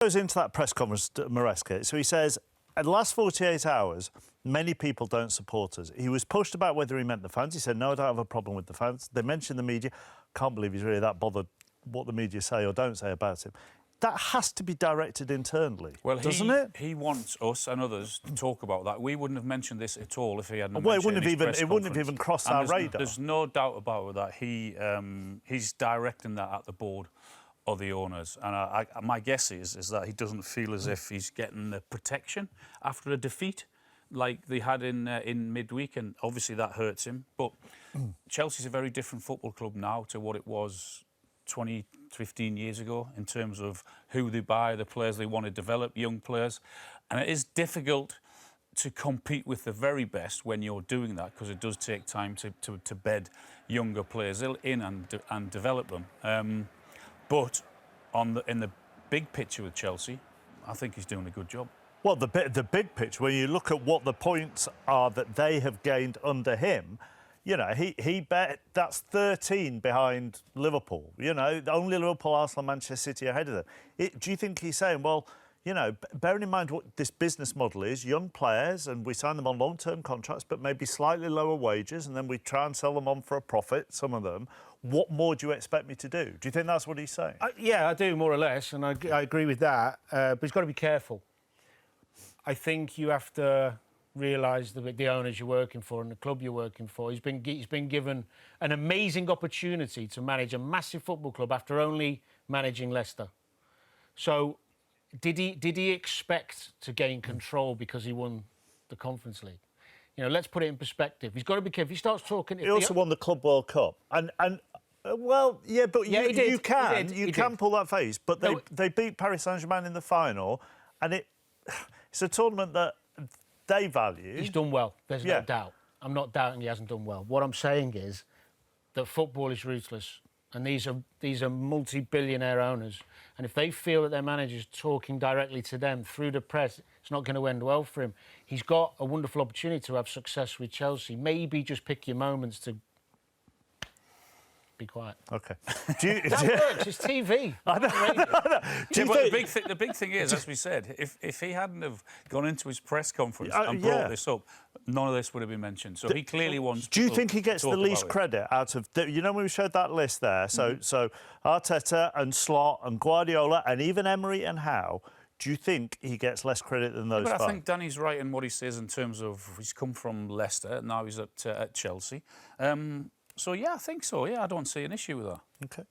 Goes into that press conference, Maresca. So he says, in the last 48 hours, many people don't support us. He was pushed about whether he meant the fans. He said, no, I don't have a problem with the fans. They mentioned the media. Can't believe he's really that bothered what the media say or don't say about him. That has to be directed internally, doesn't it? He wants us and others to talk about that. We wouldn't have mentioned this at all if he hadn't Well, mentioned it wouldn't have even crossed our radar. There's no doubt about that. He's directing that at the board or the owners. And my guess is that he doesn't feel as if he's getting the protection after a defeat like they had in midweek, and obviously that hurts him. But Chelsea's a very different football club now to what it was 20, 15 years ago in terms of who they buy, the players they want to develop, young players. And it is difficult to compete with the very best when you're doing that, because it does take time to bed younger players in and develop them. But in the big picture with Chelsea, I think he's doing a good job. Well, the big picture, when you look at what the points are that they have gained under him, you know, he bet that's 13 behind Liverpool. You know, only Liverpool, Arsenal, Manchester City ahead of them. Do you think he's saying, well, you know, bearing in mind what this business model is, young players, and we sign them on long-term contracts, but maybe slightly lower wages, and then we try and sell them on for a profit, some of them. What more do you expect me to do? Do you think that's what he's saying? Yeah, I do, more or less, and I agree with that. But he's got to be careful. I think you have to realise the owners you're working for and the club you're working for. He's been given an amazing opportunity to manage a massive football club after only managing Leicester. So, did he expect to gain control because he won the Conference League? You know, let's put it in perspective. He's got to be careful. If he starts talking... He also won the Club World Cup. Well, yeah, but you can pull that face. But they beat Paris Saint-Germain in the final, and it's a tournament that they value. He's done well. There's no doubt. I'm not doubting he hasn't done well. What I'm saying is that football is ruthless, and these are multi-billionaire owners, and if they feel that their manager's talking directly to them through the press, it's not going to end well for him. He's got a wonderful opportunity to have success with Chelsea. Maybe just pick your moments to be quiet. OK. That works. It's TV. I know. The big thing is, as we said, if he hadn't have gone into his press conference and brought this up, none of this would have been mentioned. So he clearly wants. Do you think he gets the least credit out of? You know, when we showed that list there, so Arteta and Slot and Guardiola and even Emery and Howe. Do you think he gets less credit than those five? I think Danny's right in what he says in terms of he's come from Leicester, now he's at Chelsea. So, yeah, I think so. Yeah, I don't see an issue with that. OK.